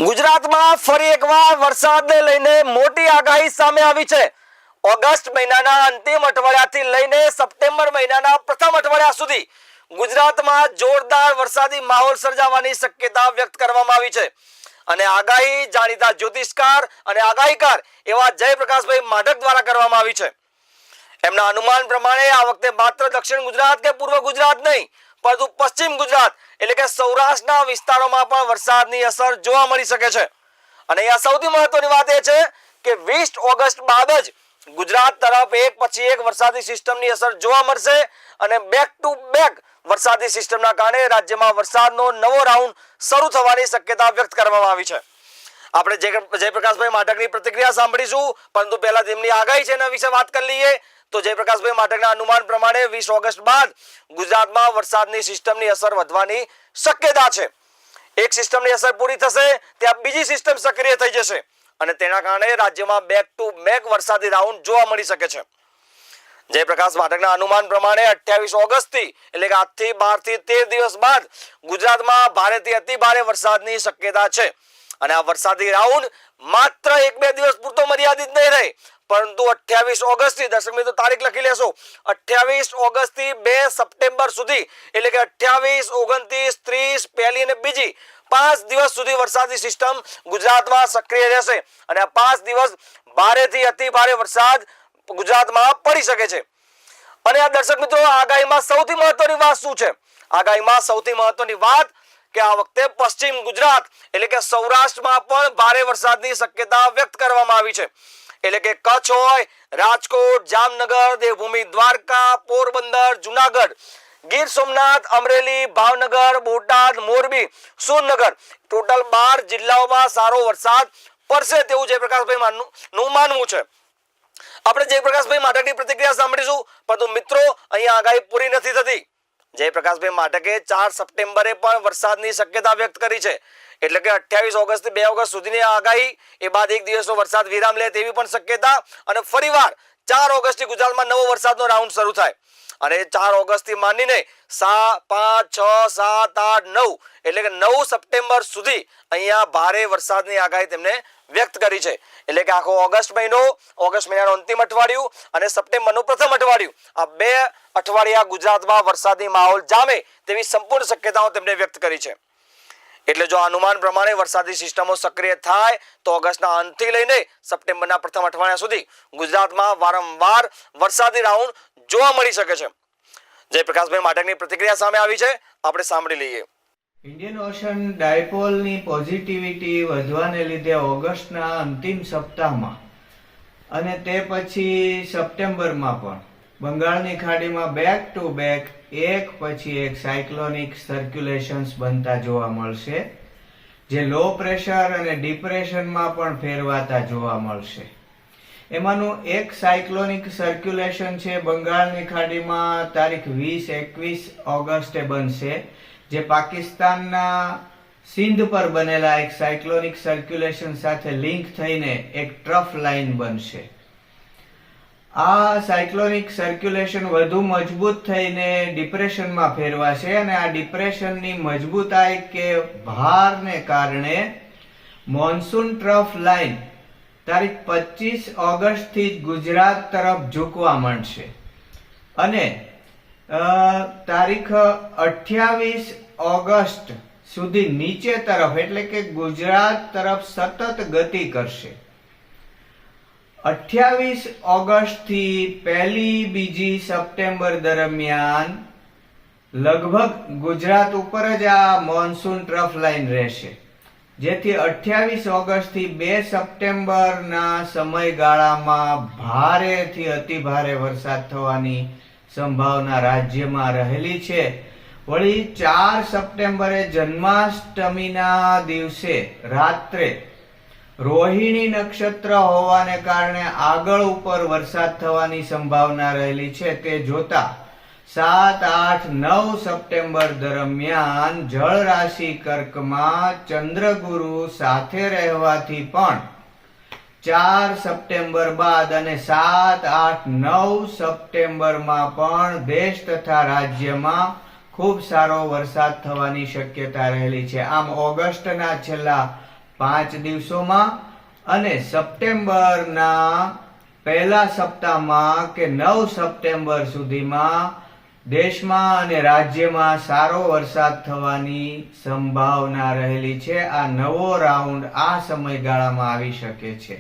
ગુજરાતમાં ફરી એકવાર વરસાદને લઈને મોટી આગાહી સામે આવી છે। ઓગસ્ટ મહિનાના અંતિમ અઠવાડિયાથી લઈને સપ્ટેમ્બર મહિનાના પ્રથમ અઠવાડિયા સુધી ગુજરાતમાં જોરદાર વરસાદી માહોલ સર્જાવાની શક્યતા વ્યક્ત કરવામાં આવી છે અને આગાહી જાણીતા જ્યોતિષકાર અને આગાહીકાર એવા જયપ્રકાશભાઈ માઢક દ્વારા કરવામાં આવી છે। એમના અનુમાન પ્રમાણે આ વખતે માત્ર દક્ષિણ ગુજરાત કે પૂર્વ ગુજરાત નહીં પરંતુ પશ્ચિમ ગુજરાત એટલે કે સૌરાષ્ટ્રના વિસ્તારોમાં પણ વરસાદની અસર જોવા મળી શકે છે અને આ સૌથી મહત્વની વાત એ છે કે 20 ઓગસ્ટ બાદ જ ગુજરાત તરફ એક પછી એક વરસાદી સિસ્ટમની અસર જોવા મળશે અને બેક ટુ બેક વરસાદી સિસ્ટમના કારણે રાજ્યમાં વરસાદનો નવો રાઉન્ડ શરૂ થવાની શક્યતા વ્યક્ત કરવામાં આવી છે। આપણે જયપ્રકાશભાઈ માઢકની પ્રતિક્રિયા સાંભળીશું પરંતુ પહેલા તેમની આગાહી છે એના વિશે વાત કરી લઈએ તો જયપ્રકાશભાઈ માઢકના અનુમાન પ્રમાણે 20 ઓગસ્ટ બાદ ગુજરાતમાં વરસાદની સિસ્ટમની અસર વધવાની શક્યતા છે। એક સિસ્ટમની અસર પૂરી થશે ત્યાં બીજી સિસ્ટમ સક્રિય થઈ જશે અને તેના કારણે રાજ્યમાં બેક ટુ બેક વરસાદી રાઉન્ડ જોવા મળી શકે છે। જયપ્રકાશ માઢકના અનુમાન પ્રમાણે 28 ઓગસ્ટથી એટલે કે આજથી 12 થી 13 દિવસ બાદ ગુજરાતમાં ભારેથી અતિ ભારે વરસાદની શક્યતા છે અને આ વરસાદી રાઉન્ડ માત્ર 1-2 દિવસ પૂરતો મર્યાદિત નહીં રહે પરંતુ 28 ઓગસ્ટથી દર્શક મિત્રો તારીખ લખી લેશો 28 ઓગસ્ટથી 2 સપ્ટેમ્બર સુધી એટલે કે 28, 29, 30 પહેલી અને બીજી 5 દિવસ સુધી વરસાદી સિસ્ટમ ગુજરાતમાં સક્રિય રહેશે અને આ 5 દિવસ ભારેથી અતિ ભારે વરસાદ ગુજરાતમાં પડી શકે છે। અને આ દર્શક મિત્રો આગાહીમાં સૌથી મહત્વની વાત શું છે? આગાહીમાં સૌથી મહત્વની વાત કે આ વખતે પશ્ચિમ ગુજરાત એટલે કે સૌરાષ્ટ્રમાં પણ ભારે વરસાદની શક્યતા વ્યક્ત કરવામાં આવી છે। એટલે કે કચ્છ હોય, રાજકોટ, જામનગર, દેવભૂમિ દ્વારકા, પોરબંદર, જુનાગઢ, ગીર સોમનાથ, અમરેલી, ભાવનગર, બોટાદ, મોરબી, સુરનગર ટોટલ 12 જિલ્લાઓમાં સારો વરસાદ પડશે તેવું જયપ્રકાશભાઈ નું માનવું છે। આપણે જયપ્રકાશભાઈ માઢકની પ્રતિક્રિયા સાંભળીશું પરંતુ મિત્રો અહીંયા આગાહી પૂરી નથી થતી। જયપ્રકાશભાઈ માઢકે 4 સપ્ટેમ્બરે પણ વરસાદની શક્યતા વ્યક્ત કરી છે એટલે કે 28 ઓગસ્ટ થી 2 ઓગસ્ટ સુધીની આગાહી એ બાદ એક દિવસનો વરસાદ વિરામ લે તેવી પણ શક્યતા અને ફરીવાર 4 ઓગસ્ટથી ગુજરાતમાં નવો વરસાદનો રાઉન્ડ શરૂ થાય અને 4 ઓગસ્ટથી માંડીને 5, 6, 7, 8, 9 એટલે કે 9 સપ્ટેમ્બર સુધી અહીંયા ભારે વરસાદની આગાહી તેમને વ્યક્ત કરી છે। એટલે કે આખો ઓગસ્ટ મહિનાનો અંતિમ અઠવાડિયું અને સપ્ટેમ્બરનું પ્રથમ અઠવાડિયું આ 2 અઠવાડિયા ગુજરાતમાં વરસાદી માહોલ જામે તેવી સંપૂર્ણ શક્યતાઓ તેમણે વ્યક્ત કરી છે। એટલે જો અનુમાન પ્રમાણે વરસાદી સિસ્ટમો સક્રિય થાય તો ઓગસ્ટના અંતથી લઈને સપ્ટેમ્બરના પ્રથમ અઠવાડિયા સુધી ગુજરાતમાં વારંવાર વરસાદી રાઉન્ડ જોવા મળી શકે છે। જયપ્રકાશભાઈ માઢકની પ્રતિક્રિયા સામે આવી છે, આપણે સાંભળી લઈએ। ઇન્ડિયન ઓશન ડાયપોલની પોઝિટિવિટી વધવાને લીધે ઓગસ્ટના અંતિમ સપ્તાહમાં અને તે પછી સપ્ટેમ્બરમાં પણ બંગાળની ખાડીમાં બેક ટુ બેક એક પછી એક સાયક્લોનિક સર્ક્યુલેશન્સ બનતા જોવા મળશે જે લો પ્રેશર અને ડિપ્રેશનમાં પણ ફેરવાતા જોવા મળશે। એમાંનું એક સાયક્લોનિક સર્ક્યુલેશન છે બંગાળની ખાડીમાં તારીખ 20-21 ઓગસ્ટે બનશે જે પાકિસ્તાનના સિંધ પર બનેલા એક સાયક્લોનિક સર્ક્યુલેશન સાથે લિંક થઈને એક ટ્રફ લાઇન બનશે। આ સાયક્લોનિક સર્ક્યુલેશન વધુ મજબૂત થઈને ડિપ્રેશનમાં ફેરવાશે અને આ ડિપ્રેશનની મજબૂતાઈ કે ભારને કારણે મોન્સૂન ટ્રફ લાઇન તારીખ 25 ઓગસ્ટથી જ ગુજરાત તરફ ઝૂકવા માંડશે અને તારીખ 28 ઓગસ્ટ સુધી નીચે તરફ એટલે કે ગુજરાત તરફ સતત ગતિ કરશે। 28 ઓગસ્ટ થી 1-2 સપ્ટેમ્બર દરમિયાન લગભગ ગુજરાત ઉપર જ આ મોન્સૂન ટ્રફ લાઇન રહેશે જેથી 28 ઓગસ્ટ થી 2 સપ્ટેમ્બરના સમયગાળામાં ભારેથી અતિ ભારે વરસાદ થવાની સંભાવના રાજ્યમાં રહેલી છે। વળી 4 સપ્ટેમ્બરે જન્માષ્ટમીના દિવસે રાત્રે રોહિણી નક્ષત્ર હોવાને કારણે આગળ ઉપર વરસાદ થવાની સંભાવના રહેલી છે તે જોતા 7, 8, 9 સપ્ટેમ્બર દરમિયાન જળ રાશિ કર્કમાં ચંદ્રગુરુ સાથે રહેવાથી પણ 4 સપ્ટેમ્બર બાદ અને 7, 8, 9 સપ્ટેમ્બરમાં પણ દેશ તથા રાજ્યમાં ખૂબ સારો વરસાદ થવાની શક્યતા રહેલી છે। આમ ઓગસ્ટના છેલ્લા 5 દિવસોમાં અને સપ્ટેમ્બરના પહેલા સપ્તાહમાં કે 9 સપ્ટેમ્બર સુધીમાં દેશમાં અને રાજ્યમાં સારો વરસાદ થવાની સંભાવના રહેલી છે. આ નવો રાઉન્ડ આ સમયગાળામાં આવી શકે છે.